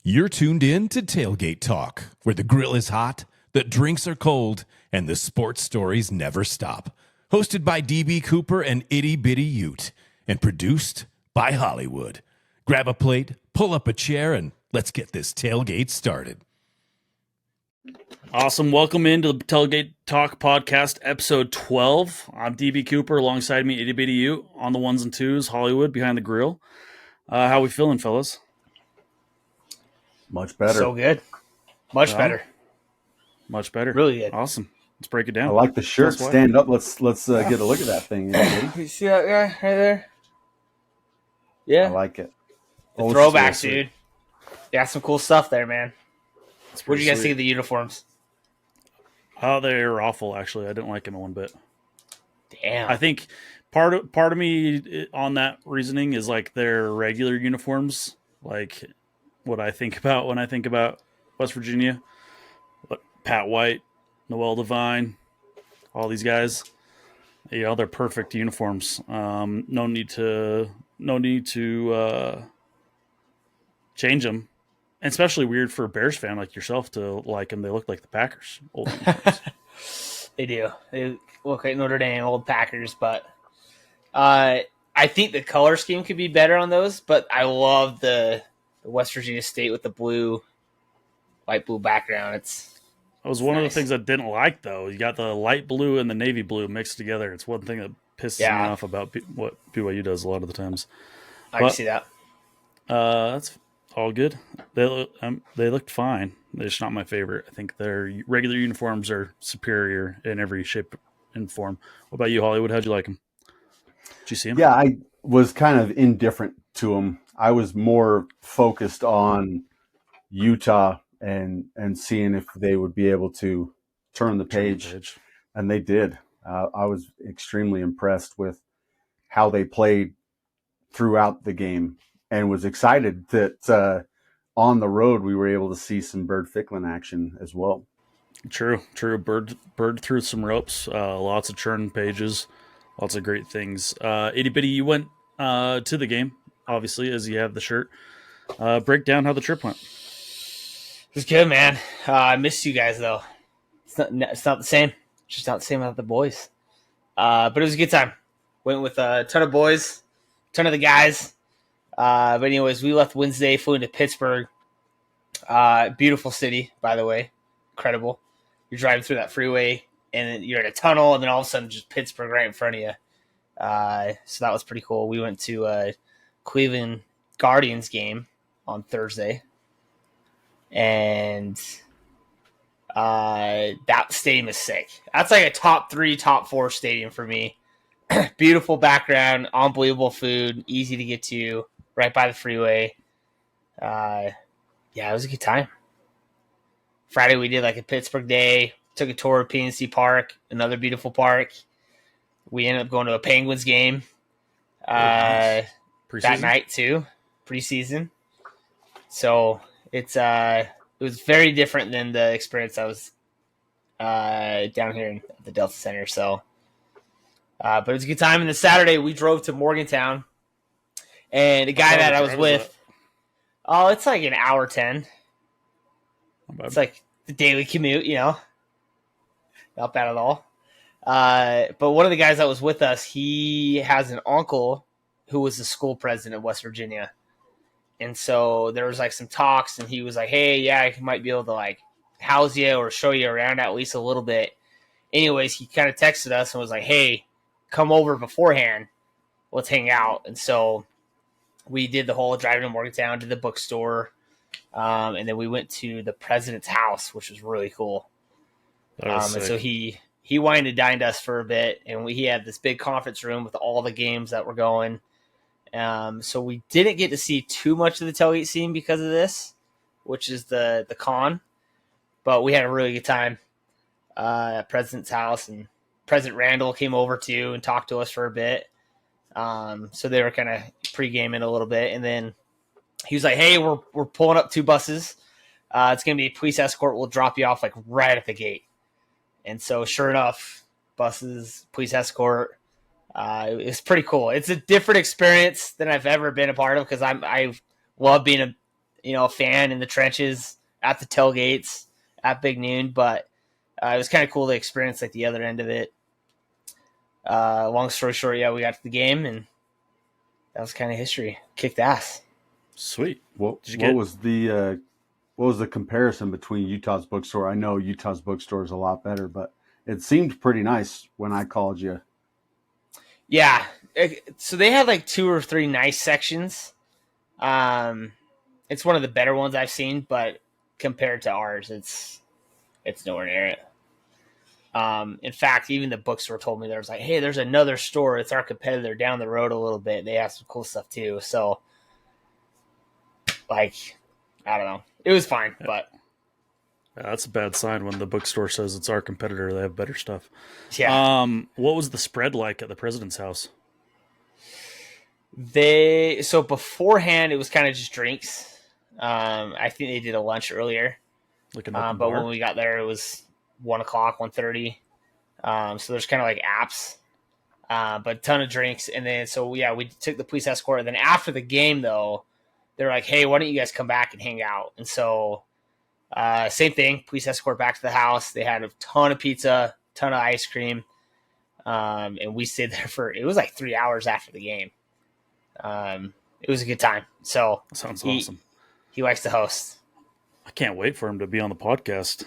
You're tuned in to Tailgate Talk, where the grill is hot, the drinks are cold, and the sports stories never stop. Hosted by DB Cooper and Itty Biddy Ute, and produced by Hollywood. Grab a plate, pull up a chair, and let's get this tailgate started. Awesome. Welcome into the Tailgate Talk podcast, episode 12. I'm DB Cooper. Alongside me, Itty Bitty Ute. On the ones and twos, Hollywood behind the grill. How we feeling, fellas? Much better. So good. Much better. Much better. Really good. Awesome. Let's break it down. I like the shirt. Stand up. Let's get a look at that thing. You see that guy right there? Yeah. I like it. The throwbacks, dude. Yeah, some cool stuff there, man. What did you guys think of the uniforms? Oh, they're awful, actually. I didn't like them one bit. Damn. I think part of me on that reasoning is like their regular uniforms, like what I think about when I think about West Virginia. Pat White, Noel Devine, all these guys. You know, they're perfect uniforms. No need to change them. And especially weird for a Bears fan like yourself to like them. They look like the Packers. Old uniforms. They do. They look like Notre Dame, old Packers. But I think the color scheme could be better on those. But I love the West Virginia State with the light blue background. That was one of the things I didn't like, though. You got the light blue and the navy blue mixed together. It's one thing that pisses me off about what BYU does a lot of the times. I can see that. That's all good. They looked fine. They're just not my favorite. I think their regular uniforms are superior in every shape and form. What about you, Hollywood? How'd you like them? Did you see them? Yeah, I was kind of indifferent to them. I was more focused on Utah and seeing if they would be able to turn the page. And they did. I was extremely impressed with how they played throughout the game and was excited that on the road we were able to see some Bird Ficklin action as well. True. Bird threw some ropes, lots of churn pages, lots of great things. Itty Bitty, you went to the game, obviously, as you have the shirt. Break down how the trip went. It was good, man. I missed you guys, though. It's not the same. It's just not the same without the boys. But it was a good time. Went with a ton of boys, a ton of the guys. But anyways, we left Wednesday, flew into Pittsburgh. Beautiful city, by the way. Incredible. You're driving through that freeway, and then you're in a tunnel, and then all of a sudden just Pittsburgh right in front of you. So that was pretty cool. We went to a Cleveland Guardians game on Thursday. And that stadium is sick. That's like a top 3, top 4 stadium for me. Beautiful background, unbelievable food, easy to get to, right by the freeway. Yeah, it was a good time. Friday we did like a Pittsburgh day, took a tour of PNC Park, another beautiful park. We ended up going to a Penguins game that night too, preseason. So it was very different than the experience I was down here in the Delta Center. So, but it was a good time. And the Saturday we drove to Morgantown, and the guy that I was with, it's like an hour 10. It's like the daily commute, not bad at all. But one of the guys that was with us, he has an uncle who was the school president of West Virginia. And so there was like some talks, and he was like, hey, yeah, I might be able to like house you or show you around at least a little bit. Anyways, he kind of texted us and was like, hey, come over beforehand. Let's hang out. And so we did the whole driving to Morgantown to the bookstore. And then we went to the president's house, which was really cool. And so he wined and dined us for a bit, and he had this big conference room with all the games that were going. So we didn't get to see too much of the tailgate scene because of this, which is the con, but we had a really good time at President's house, and President Randall came over too and talked to us for a bit. So they were kind of pre-gaming a little bit, and then he was like, hey, we're pulling up 2 buses. It's going to be a police escort. We'll drop you off like right at the gate. And so sure enough, buses, police escort, It's pretty cool. It's a different experience than I've ever been a part of because I love being a fan in the trenches at the tailgates at Big Noon, but it was kind of cool to experience like the other end of it. Long story short, yeah, we got to the game and that was kind of history. Kicked ass. Sweet. What was the comparison between Utah's bookstore? I know Utah's bookstore is a lot better, but it seemed pretty nice when I called you. Yeah. So they had like 2 or 3 nice sections. It's one of the better ones I've seen, but compared to ours, it's nowhere near it. In fact, even the bookstore told me there was like, hey, there's another store. It's our competitor down the road a little bit. They have some cool stuff too. So, like, I don't know. It was fine, but yeah, that's a bad sign when the bookstore says it's our competitor. They have better stuff. yeah. What was the spread like at the president's house? So beforehand, it was kind of just drinks. I think they did a lunch earlier, Like an open but bar? when we got there, it was 1:00, 1:30. So there's kind of like apps, but a ton of drinks. And then, so yeah, we took the police escort. And then after the game, though, they're like, hey, why don't you guys come back and hang out? And so, same thing, police escort back to the house. They had a ton of pizza, ton of ice cream. And we stayed there it was like 3 hours after the game. It was a good time. So Sounds awesome. He likes to host. I can't wait for him to be on the podcast.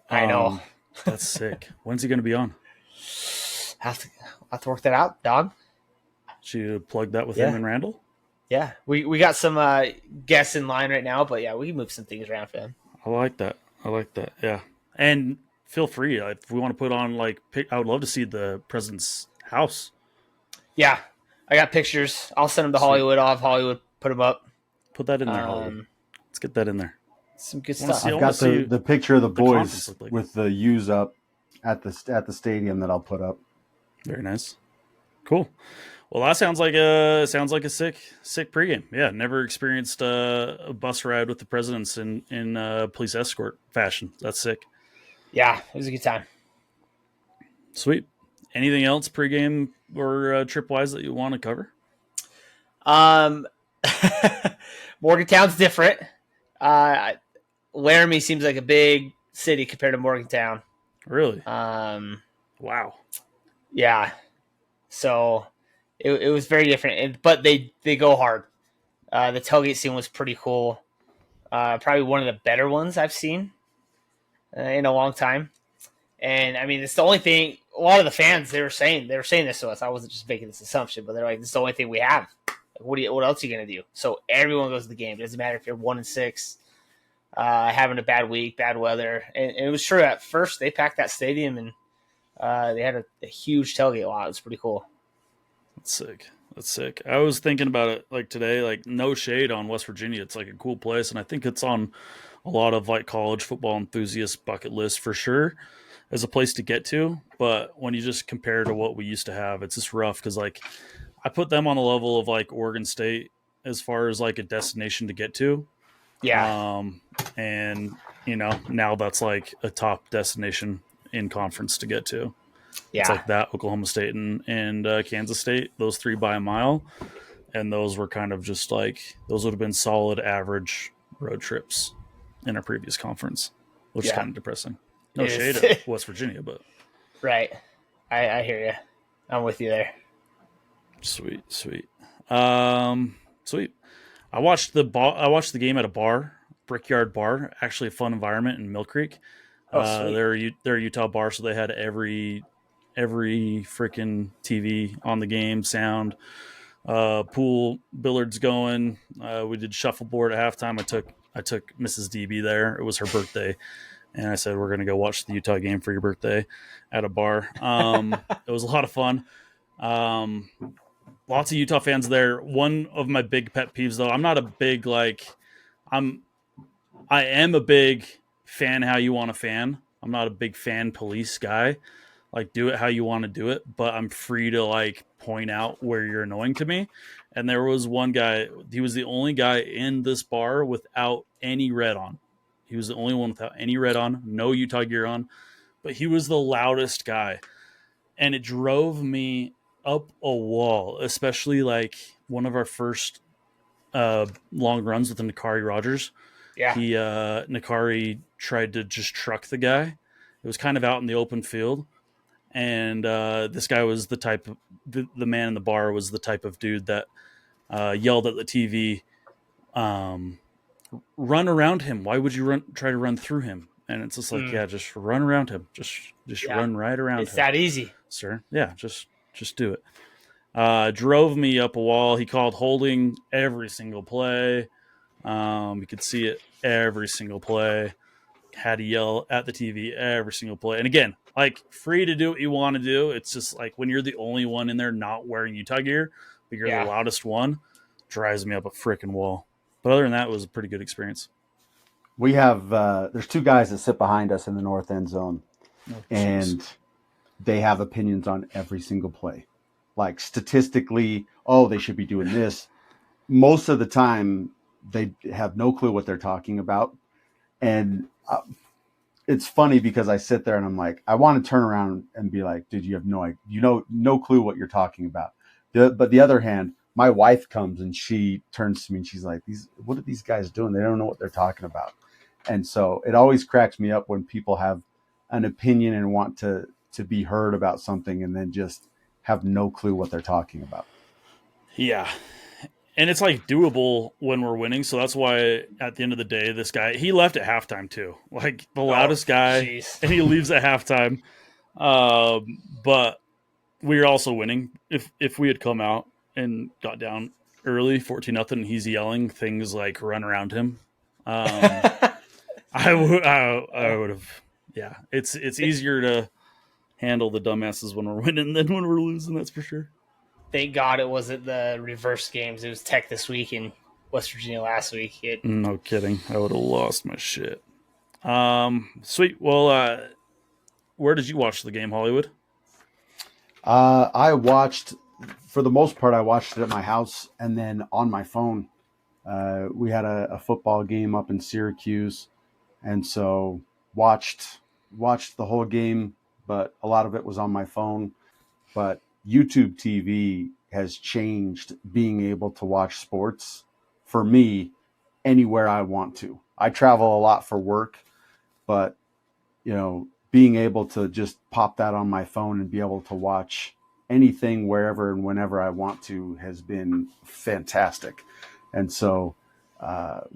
I know. That's sick. When's he going to be on? Have to work that out, dog. Should you plug that with him and Randall? Yeah, we got some guests in line right now, but yeah, we can move some things around for him. I like that. Yeah. And feel free if we want to put on I would love to see the president's house. Yeah, I got pictures. I'll send them to Hollywood. I'll have Hollywood put them up. Put that in there, Hollywood. Let's get that in there. Some good stuff. I've got the picture of the boys like. with the U's up at the stadium that I'll put up. Very nice. Cool. Well, that sounds like a sick pregame. Yeah, never experienced a bus ride with the presidents in police escort fashion. That's sick. Yeah, it was a good time. Sweet. Anything else pregame or trip wise that you want to cover? Morgantown's different. Laramie seems like a big city compared to Morgantown. Really? Wow. Yeah. So it was very different, but they go hard. The tailgate scene was pretty cool. Probably one of the better ones I've seen in a long time. And I mean, it's the only thing. A lot of the fans they were saying this to us. I wasn't just making this assumption, but they're like, "This is the only thing we have. What else are you gonna do?" So everyone goes to the game. It doesn't matter if you're 1-6, having a bad week, bad weather, and it was true. At first, they packed that stadium and they had a huge tailgate lot. It was pretty cool. That's sick. I was thinking about it like today, like no shade on West Virginia. It's like a cool place, and I think it's on a lot of like college football enthusiasts' bucket list for sure as a place to get to. But when you just compare to what we used to have, it's just rough because like I put them on the level of like Oregon State as far as like a destination to get to. Yeah. And now that's like a top destination in conference to get to. Yeah. It's like that, Oklahoma State and Kansas State, those 3 by a mile. And those were kind of just like, those would have been solid average road trips in our previous conference, which is kind of depressing. No shade at West Virginia, but. Right. I hear you. I'm with you there. Sweet. Sweet. I watched the game at a bar, Brickyard Bar, actually a fun environment in Mill Creek. They're a Utah bar, so they had every freaking TV on the game, sound, pool, billiards going. We did shuffleboard at halftime. I took Mrs. DB there. It was her birthday, and I said we're gonna go watch the Utah game for your birthday at a bar. It was a lot of fun. Lots of Utah fans there. One of my big pet peeves, though, I'm not a big I am a big fan how you want to fan. I'm not a big fan police guy. Like, do it how you want to do it, but I'm free to like point out where you're annoying to me. And there was one guy, he was the only guy in this bar without any red on. He was the only one without any red on, no Utah gear on, but he was the loudest guy. And it drove me up a wall, especially like one of our first long runs with the Nakari Rogers. Yeah. Nakari tried to just truck the guy. It was kind of out in the open field. And this guy was the type of the man in the bar was the type of dude that yelled at the TV, run around him. Why would you try to run through him? And it's just like, yeah, just run around him. Just run right around him. It's that easy. Sir. Yeah, just do it. Drove me up a wall. He called holding every single play. You could see it every single play. Had to yell at the TV every single play. And again, like, free to do what you want to do. It's just like when you're the only one in there not wearing Utah gear, but you're the loudest one, drives me up a freaking wall. But other than that, it was a pretty good experience. We have there's two guys that sit behind us in the north end zone, and they have opinions on every single play. Like, statistically, they should be doing this. Most of the time, they have no clue what they're talking about. And it's funny because I sit there and I'm like, I want to turn around and be like, dude, you have no clue what you're talking about. But the other hand, my wife comes and she turns to me and she's like, what are these guys doing? They don't know what they're talking about. And so it always cracks me up when people have an opinion and want to be heard about something and then just have no clue what they're talking about. Yeah. And it's like doable when we're winning. So that's why at the end of the day, this guy, he left at halftime too. Like the loudest guy, and he leaves at halftime. But we were also winning. If we had come out and got down early, 14-0, he's yelling things like run around him. I would have. Yeah, it's easier to handle the dumbasses when we're winning than when we're losing. That's for sure. Thank God it wasn't the reverse games. It was Tech this week and West Virginia last week. No kidding. I would have lost my shit. Sweet. Well, where did you watch the game, Hollywood? I watched, for the most part, I watched it at my house and then on my phone. We had a football game up in Syracuse, and so watched the whole game, but a lot of it was on my phone. But YouTube TV has changed being able to watch sports for me anywhere I want to. I travel a lot for work, but being able to just pop that on my phone and be able to watch anything wherever and whenever I want to has been fantastic. And so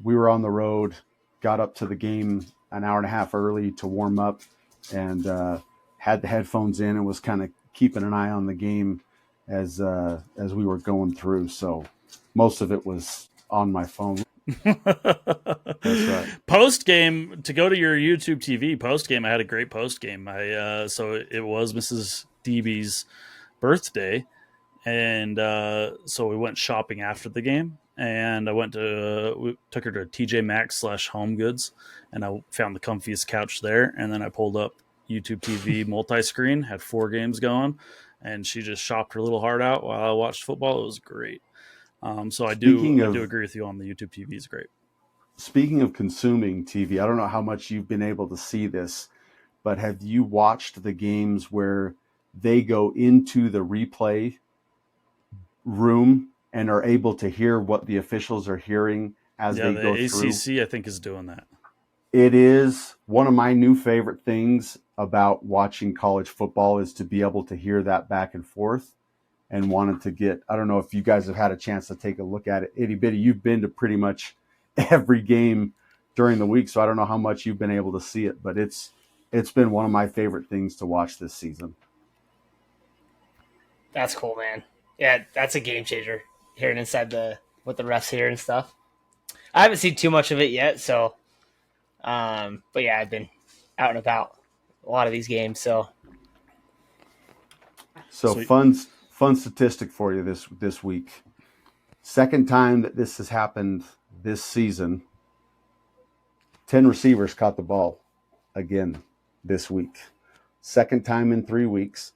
we were on the road, got up to the game an hour and a half early to warm up, and had the headphones in and was kind of keeping an eye on the game as we were going through. So most of it was on my phone. That's right. Post game, to go to your YouTube TV post game, I had a great post game. So it was Mrs. DB's birthday, and so we went shopping after the game, and we took her to TJ Maxx / Home Goods, and I found the comfiest couch there, and then I pulled up YouTube TV multi-screen, had 4 games going, and she just shopped her little heart out while I watched football. It was great. So I do agree with you on the YouTube TV is great. Speaking of consuming TV, I don't know how much you've been able to see this, but have you watched the games where they go into the replay room and are able to hear what the officials are hearing as they go through? The ACC, I think, is doing that. It is one of my new favorite things about watching college football is to be able to hear that back and forth, and wanted to get, I don't know if you guys have had a chance to take a look at it. Itty Biddy, you've been to pretty much every game during the week, so I don't know how much you've been able to see it, but it's been one of my favorite things to watch this season. That's cool, man. Yeah, that's a game changer, hearing inside what the refs hear and stuff. I haven't seen too much of it yet, so but yeah, I've been out and about a lot of these games, so fun statistic for you this week. Second time that this has happened this season. 10 receivers caught the ball again this week. Second time in 3 weeks.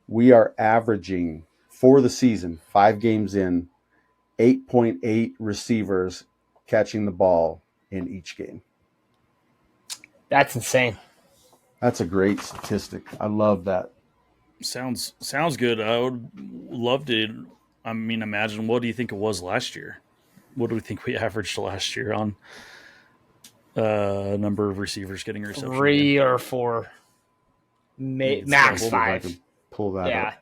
We are averaging for the season, 5 games in, 8.8 receivers catching the ball in each game. That's insane. That's a great statistic. I love that. Sounds good. I would love to. I mean, imagine, what do you think it was last year? what do we think we averaged last year on number of receivers getting a reception? 3 or 4, max See if 5. I can pull that Yeah. up.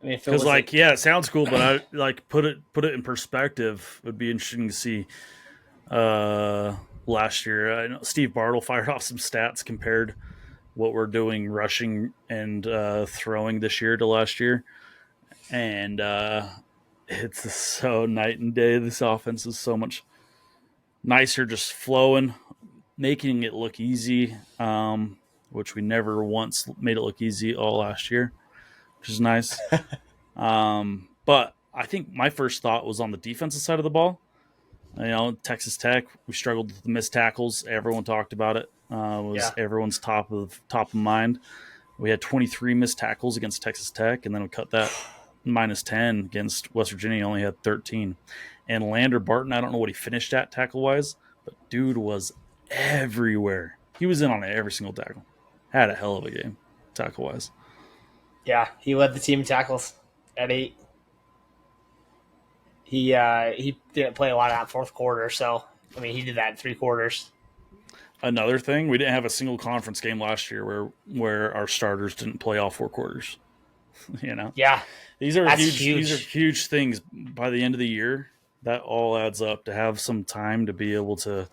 I mean, if it Because was like, yeah, it sounds cool, but I like put it in perspective. It would be interesting to see. Last year, I know Steve Bartle fired off some stats compared what we're doing rushing and throwing this year to last year, and it's so night and day. This offense is so much nicer, just flowing, making it look easy, which we never once made it look easy all last year, which is nice. But I think my first thought was on the defensive side of the ball. You know, Texas Tech, we struggled with the missed tackles. Everyone talked about it. Everyone's top of mind. We had 23 missed tackles against Texas Tech, and then we cut that minus 10 against West Virginia. He only had 13. And Lander Barton, I don't know what he finished at tackle-wise, but dude was everywhere. He was in on every single tackle. Had a hell of a game, tackle-wise. Yeah, he led the team in tackles at 8. He didn't play a lot of that fourth quarter, so I mean he did that in 3 quarters. Another thing, we didn't have a single conference game last year where our starters didn't play all 4 quarters. You know, Yeah, these are that's huge. These are huge things. By the end of the year, that all adds up to have some time to be able to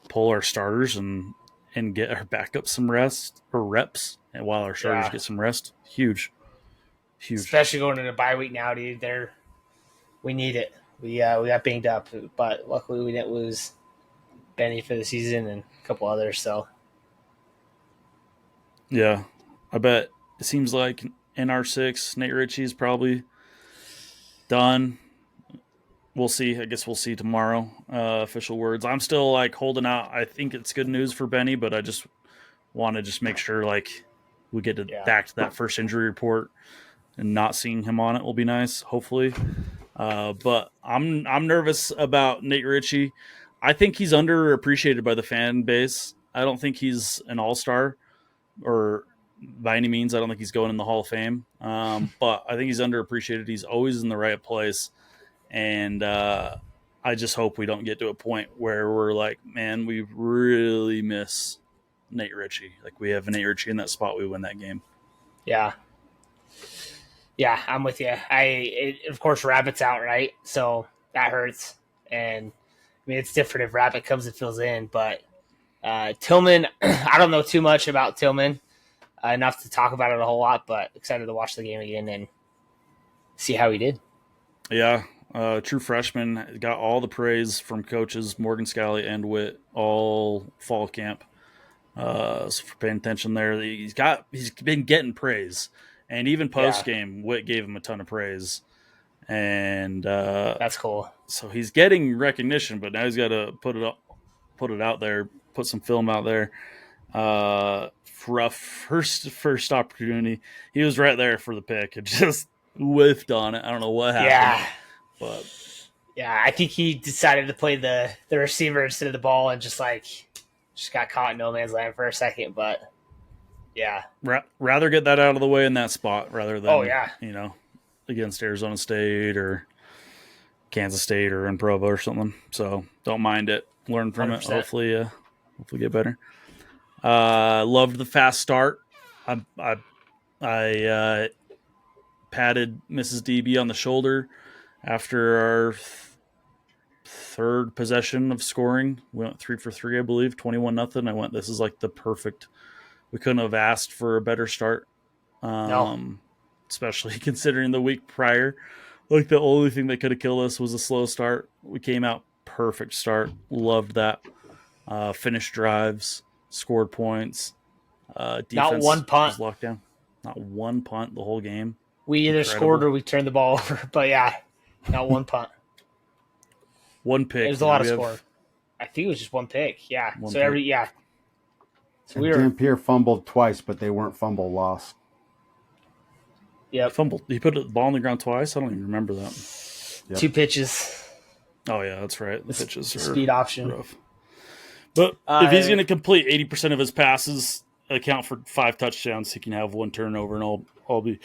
pull our starters and get our backup some rest or reps, and while our starters get some rest, huge. Especially going into bye week now, dude. We need it. We got banged up, but luckily we didn't lose Benny for the season and a couple others. So yeah, I bet it seems like in R6, Nate Ritchie's probably done. We'll see. I guess we'll see tomorrow. Official words. I'm still like holding out. I think it's good news for Benny, but I just want to just make sure like we get back to that first injury report, and not seeing him on it will be nice. Hopefully. But I'm nervous about Nate Ritchie. I think he's underappreciated by the fan base. I don't think he's an all-star, or by any means. I don't think he's going in the Hall of Fame. But I think he's underappreciated. He's always in the right place, and I just hope we don't get to a point where we're like, man, we really miss Nate Ritchie. Like we have Nate Ritchie in that spot, we win that game. yeah. Yeah, I'm with you. Of course, Rabbit's out, right? So that hurts. And I mean, it's different if Rabbit comes and fills in. But Tillman, I don't know too much about Tillman, enough to talk about it a whole lot. But excited to watch the game again and see how he did. Yeah, true freshman, got all the praise from coaches Morgan Scally and Witt all fall camp. So for paying attention there, he's been getting praise. And even post game, Witt gave him a ton of praise, and that's cool. So he's getting recognition, but now he's got to put it out there, put some film out there. Rough first opportunity, he was right there for the pick. It just whiffed on it. I don't know what happened. Yeah, but I think he decided to play the receiver instead of the ball, and just got caught in no man's land for a second, but. Yeah. Rather get that out of the way in that spot rather than, against Arizona State or Kansas State or in Provo or something. So don't mind it. Learn from 100%. It. Hopefully get better. Loved the fast start. I patted Mrs. DB on the shoulder after our third possession of scoring. We went 3 for 3, I believe, 21-0. I went, this is like the perfect. We couldn't have asked for a better start, no. Especially considering the week prior. Like the only thing that could have killed us was a slow start. We came out perfect start. Loved that. Finished drives, scored points. Defense not one punt. Was locked down. Not one punt the whole game. We either scored or we turned the ball over. But yeah, not one punt. One pick. There's a lot of score. I think it was just one pick. Yeah. So Dampier fumbled twice, but they weren't fumble loss. Yeah, fumbled. He put the ball on the ground twice. I don't even remember that. Yep. 2 pitches. Oh yeah, that's right. The pitches are speed option. Rough. But if he's going to complete 80% of his passes, account for 5 touchdowns, he can have 1 turnover, and I'll be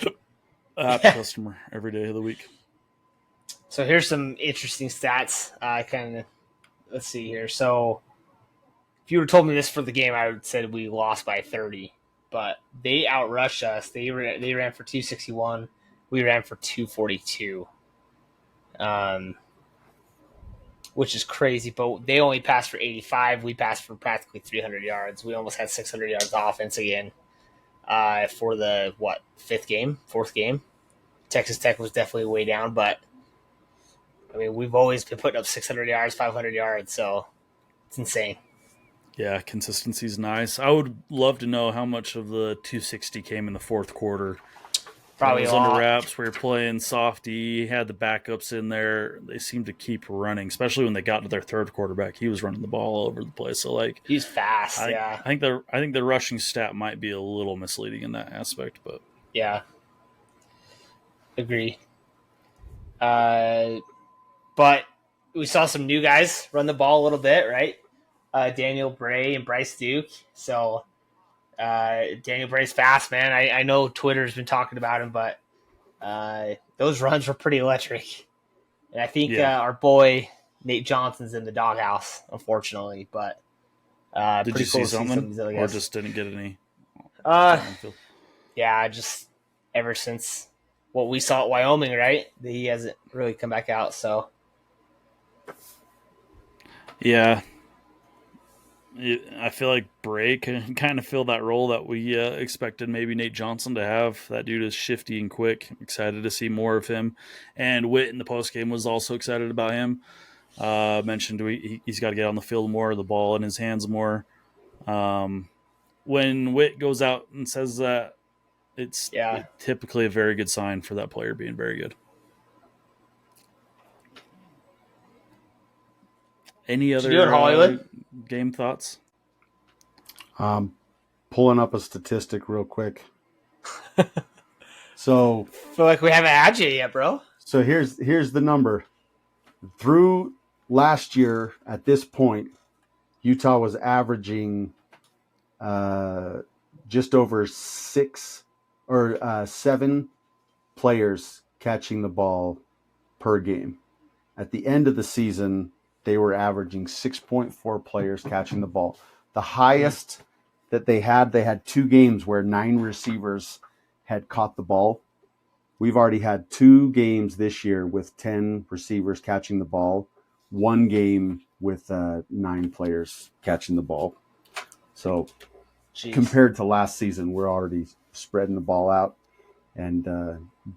a happy customer every day of the week. So here's some interesting stats. Let's see here. So if you would have told me this for the game, I would have said we lost by 30. But they outrushed us. They ran for 261. We ran for 242. Which is crazy, but they only passed for 85. We passed for practically 300 yards. We almost had 600 yards of offense again for the, fourth game. Texas Tech was definitely way down, but, I mean, we've always been putting up 600 yards, 500 yards, so it's insane. Yeah, consistency's nice. I would love to know how much of the 260 came in the fourth quarter. Probably it was a lot. Under wraps. We were playing softy. Had the backups in there. They seemed to keep running, especially when they got to their third quarterback. He was running the ball all over the place. So he's fast. I think the rushing stat might be a little misleading in that aspect, but yeah, agree. But we saw some new guys run the ball a little bit, right? Daniel Bray and Bryce Duke. So Daniel Bray's fast, man. I know Twitter's been talking about him, but those runs were pretty electric. And I think our boy Nate Johnson's in the doghouse, unfortunately. But did you see something, or just didn't get any? Yeah, just ever since what we saw at Wyoming, right? He hasn't really come back out. So yeah. I feel like Bray can kind of fill that role that we expected maybe Nate Johnson to have. That dude is shifty and quick. I'm excited to see more of him. And Witt in the postgame was also excited about him. Mentioned he's got to get on the field more, the ball in his hands more. When Witt goes out and says that, it's typically a very good sign for that player being very good. Any other game thoughts? Pulling up a statistic real quick. So feel like we haven't had you yet, bro. So here's the number. Through last year at this point, Utah was averaging just over 7 players catching the ball per game. At the end of the season, they were averaging 6.4 players catching the ball. The highest that they had 2 games where 9 receivers had caught the ball. We've already had 2 games this year with 10 receivers catching the ball, 1 game with 9 players catching the ball. So compared to last season, we're already spreading the ball out and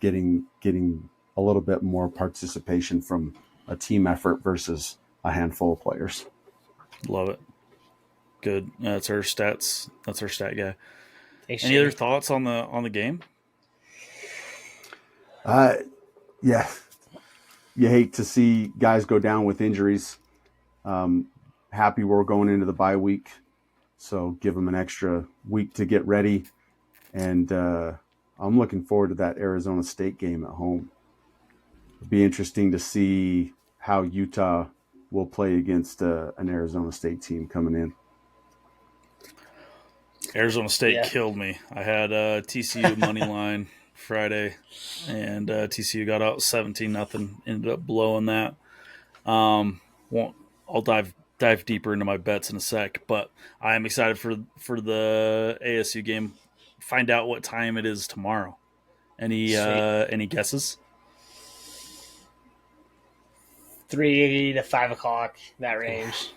getting a little bit more participation from a team effort versus a handful of players. Love it. Good. That's our stats. That's our stat guy. Thanks, Any other thoughts on the game? Yeah. You hate to see guys go down with injuries. Happy we're going into the bye week, so give them an extra week to get ready. And I'm looking forward to that Arizona State game at home. It'll be interesting to see how Utah will play against an Arizona State team coming in. Arizona State killed me. I had TCU money line Friday, and TCU got out 17-0. Ended up blowing that. I'll dive deeper into my bets in a sec, but I am excited for the ASU game. Find out what time it is tomorrow. Any guesses? 3 to 5 o'clock, that range.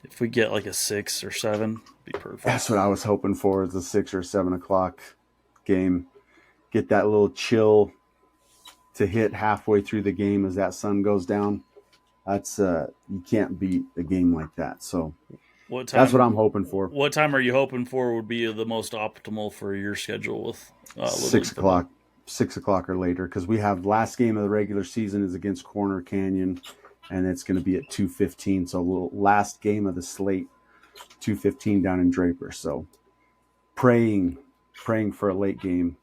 If we get like a 6 or 7, be perfect. That's what I was hoping for, is a 6 or 7 o'clock game. Get that little chill to hit halfway through the game as that sun goes down. That's you can't beat a game like that. So that's what I'm hoping for. What time are you hoping for would be the most optimal for your schedule with 6 o'clock? 6 o'clock or later, because we have last game of the regular season is against Corner Canyon, and it's going to be at 2:15. So last game of the slate, 2:15 down in Draper. So praying for a late game,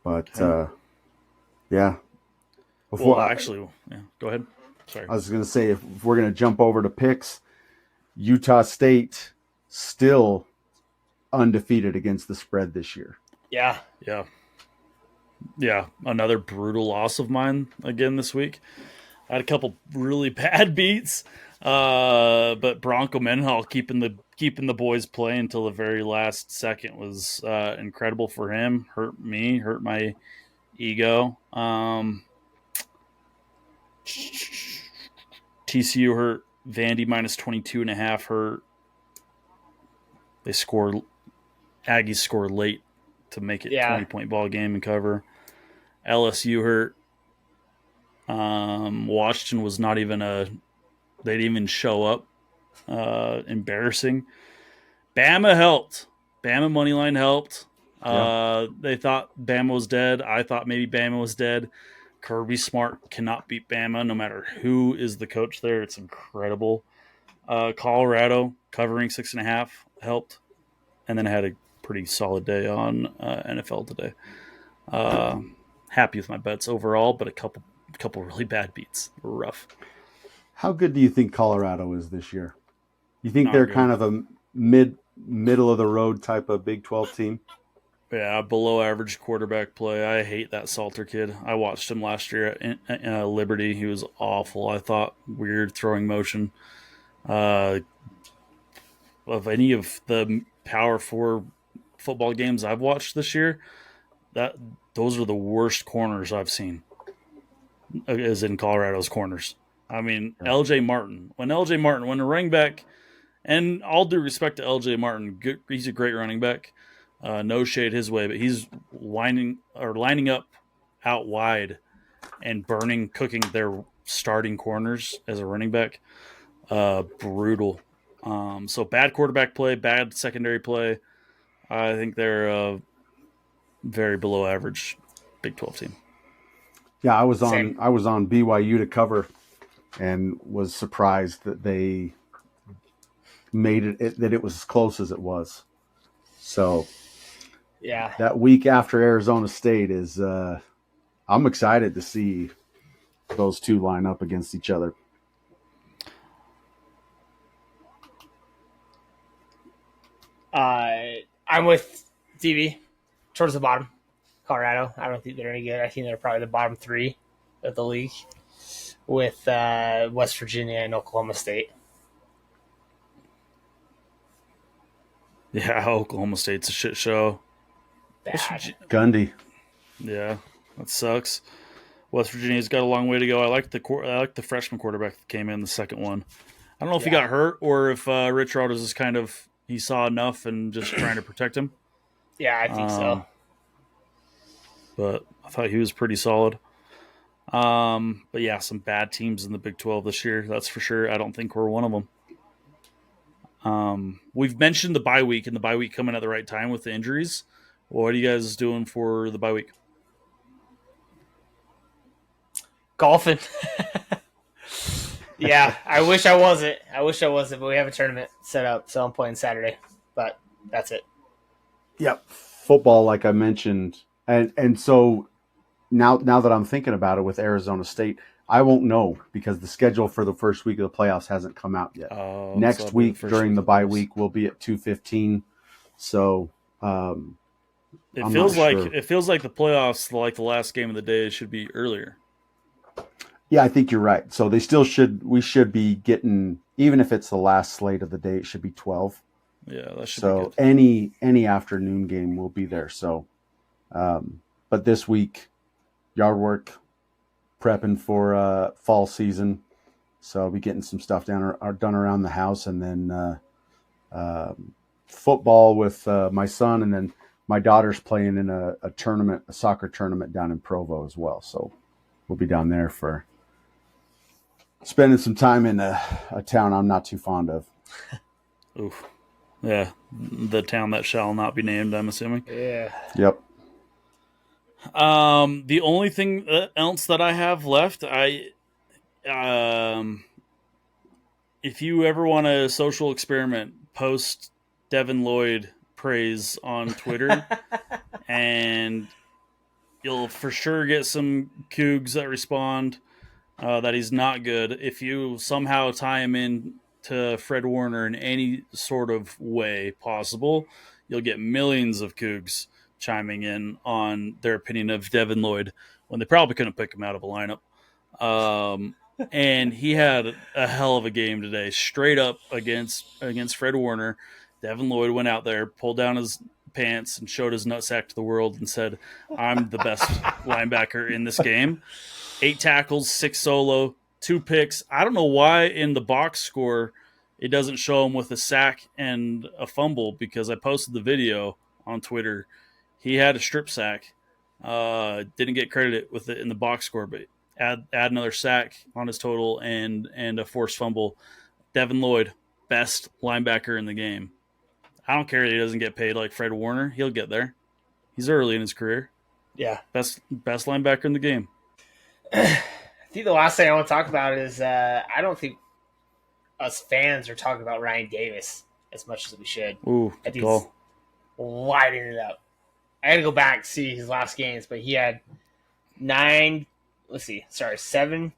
but yeah. Go ahead. Sorry, I was going to say, if we're going to jump over to picks, Utah State still undefeated against the spread this year. Yeah. Yeah, another brutal loss of mine again this week. I had a couple really bad beats, but Bronco Mendenhall keeping the boys play until the very last second was incredible for him. Hurt me, hurt my ego. TCU hurt. Vandy minus 22.5 hurt. They scored. Aggies scored late to make it 20-point ball game and cover. LSU hurt. Washington was not even they didn't even show up. Embarrassing. Bama helped. Bama moneyline helped. They thought Bama was dead. I thought maybe Bama was dead. Kirby Smart cannot beat Bama no matter who is the coach there. It's incredible. Colorado covering 6.5 helped. And then I had a pretty solid day on NFL today. Happy with my bets overall, but a couple really bad beats. Rough. How good do you think Colorado is this year? You think they're good. kind of a middle of the road type of Big 12 team? Yeah, below average quarterback play. I hate that Salter kid. I watched him last year at Liberty. He was awful. I thought weird throwing motion. Of any of the Power 4 football games I've watched this year, those are the worst corners I've seen. Is in Colorado's corners. I mean, yeah. LJ Martin. When a running back, and all due respect to LJ Martin, he's a great running back. No shade his way, but he's lining up out wide and cooking their starting corners as a running back. Brutal. So bad quarterback play, bad secondary play. I think they're very below average Big 12 team. Yeah, I was on BYU to cover, and was surprised that they made it that it was as close as it was. So, yeah, that week after Arizona State is I'm excited to see those two line up against each other. I'm with DB towards the bottom. Colorado. I don't think they're any good. I think they're probably the bottom 3 of the league, with West Virginia and Oklahoma State. Yeah, Oklahoma State's a shit show. Bad. Gundy. Yeah, that sucks. West Virginia's got a long way to go. I like the freshman quarterback that came in the second one. I don't know if he got hurt or if Rich Rod is kind of he saw enough and just trying to protect him. Yeah, I think so. But I thought he was pretty solid. But yeah, some bad teams in the Big 12 this year. That's for sure. I don't think we're one of them. We've mentioned the bye week and the bye week coming at the right time with the injuries. What are you guys doing for the bye week? Golfing. Yeah, I wish I wasn't, but we have a tournament set up, so I'm playing Saturday. But that's it. Yep. Football, like I mentioned. And so now that I'm thinking about it with Arizona State, I won't know because the schedule for the first week of the playoffs hasn't come out yet. Next week during the bye week we'll be at 2:15. So it feels like the playoffs, like the last game of the day, should be earlier. Yeah, I think you're right. So we should be getting, even if it's the last slate of the day, it should be 12. Yeah, that should be good. Any afternoon game will be there. So but this week, yard work, prepping for fall season. So I'll be getting some stuff done around the house, and then football with my son, and then my daughter's playing in a soccer tournament down in Provo as well. So we'll be down there for spending some time in a town I'm not too fond of. Oof. Yeah, the town that shall not be named, I'm assuming. Yeah. Yep. The only thing else that I have left, if you ever want a social experiment, post Devin Lloyd praise on Twitter, and you'll for sure get some cougs that respond that he's not good. If you somehow tie him in to Fred Warner in any sort of way possible, you'll get millions of cougs chiming in on their opinion of Devin Lloyd when they probably couldn't pick him out of a lineup. And he had a hell of a game today, straight up against Fred Warner. Devin Lloyd went out there, pulled down his pants, and showed his nutsack to the world and said, "I'm the best linebacker in this game." 8 tackles, 6 solo, 2 picks. I don't know why in the box score it doesn't show him with a sack and a fumble, because I posted the video on Twitter. He had a strip sack. Didn't get credit with it in the box score, but add another sack on his total and a forced fumble. Devin Lloyd, best linebacker in the game. I don't care that he doesn't get paid like Fred Warner. He'll get there. He's early in his career. Yeah. Best linebacker in the game. I think the last thing I want to talk about is I don't think us fans are talking about Ryan Davis as much as we should. Ooh, I think goal. Lighting it up. I had to go back and see his last games, but he had 7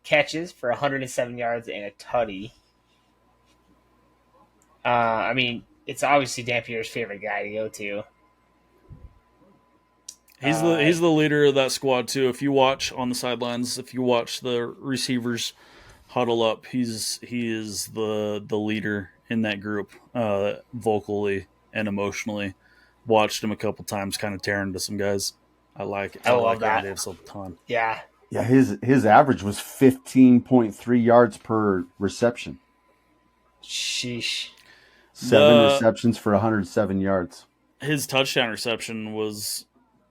catches for 107 yards and a tutty. I mean, it's obviously Dampier's favorite guy to go to. He's the leader of that squad too. If you watch on the sidelines, if you watch the receivers huddle up, he is the leader in that group, vocally and emotionally. Watched him a couple times, kind of tearing to some guys. I love that. Davis a ton. Yeah. Yeah, his average was 15.3 yards per reception. Sheesh. 7 receptions for 107 yards. His touchdown reception was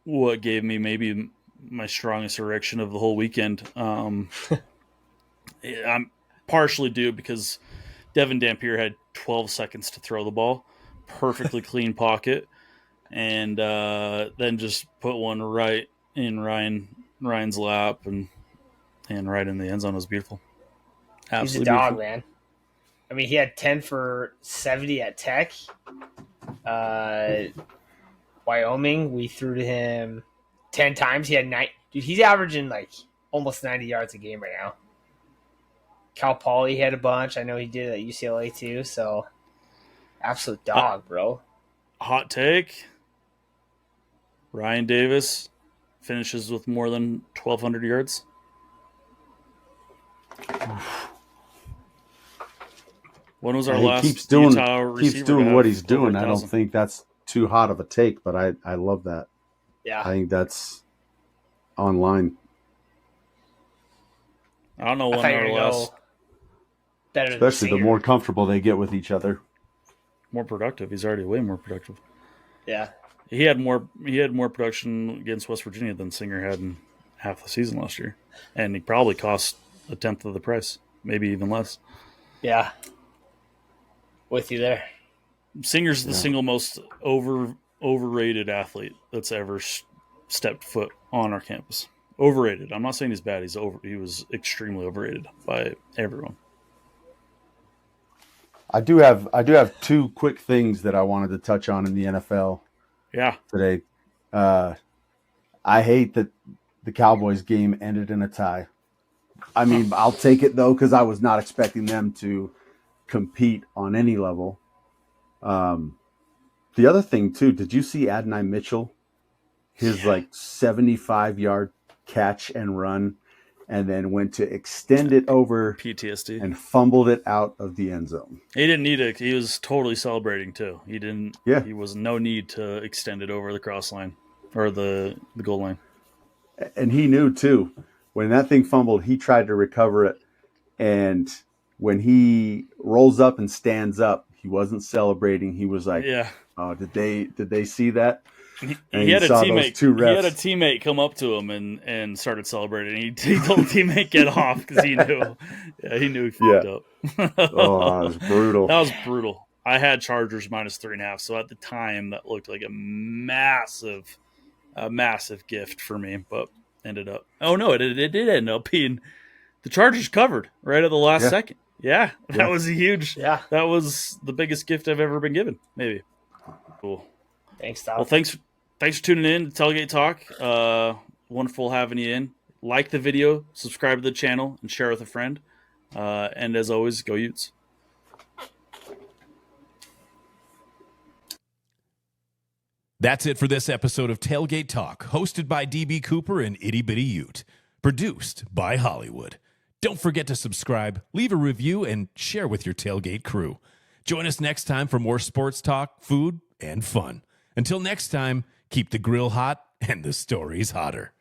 what gave me maybe my strongest erection of the whole weekend. I'm partially due because Devin Dampier had 12 seconds to throw the ball, perfectly clean pocket, and then just put one right in Ryan's lap and right in the end zone. It was beautiful. Absolutely. He's a dog, man. I mean, he had 10 for 70 at Tech. Wyoming, we threw to him 10 times. He had 9. Dude, he's averaging like almost 90 yards a game right now. Cal Poly had a bunch. I know he did at UCLA too. So, absolute dog, bro. Hot take. Ryan Davis finishes with more than 1,200 yards. When was our last Utah receiver? Keeps doing what he's doing. I don't think that's too hot of a take, but I love that. Yeah. I think that's online. I don't know when our last. Especially the more comfortable they get with each other. More productive. He's already way more productive. Yeah. He had more production against West Virginia than Singer had in half the season last year. And he probably cost a tenth of the price, maybe even less. Yeah. With you there. Singer's the single most overrated athlete that's ever stepped foot on our campus. Overrated. I'm not saying he's bad. He was extremely overrated by everyone. I do have 2 quick things that I wanted to touch on in the NFL. Yeah. Today. I hate that the Cowboys game ended in a tie. I mean, I'll take it though, because I was not expecting them to compete on any level. The other thing too, did you see Adonai Mitchell? His 75-yard catch and run, and then went to extend it over PTSD and fumbled it out of the end zone. He didn't need it. He was totally celebrating too. He didn't. Yeah. He was no need to extend it over the cross line or the goal line. And he knew too. When that thing fumbled, he tried to recover it, and when he rolls up and stands up, he wasn't celebrating. He was like, "Yeah, oh, did they see that?" He had a teammate. He had a teammate come up to him and started celebrating. He told the teammate get off because he knew. Yeah, he knew he fucked up. Oh, that was brutal. That was brutal. I had Chargers minus 3.5, so at the time that looked like a massive gift for me, but ended up. Oh no, it did end up being the Chargers covered right at the last second. Yeah, that was a huge. Yeah, that was the biggest gift I've ever been given. Maybe. Cool. Thanks, Tom. Well, thanks for tuning in to Tailgate Talk. Wonderful having you in. Like the video, subscribe to the channel, and share with a friend. And as always, go Utes. That's it for this episode of Tailgate Talk, hosted by DB Cooper and Itty Bitty Ute, produced by Hollywood. Don't forget to subscribe, leave a review, and share with your tailgate crew. Join us next time for more sports talk, food, and fun. Until next time, keep the grill hot and the stories hotter.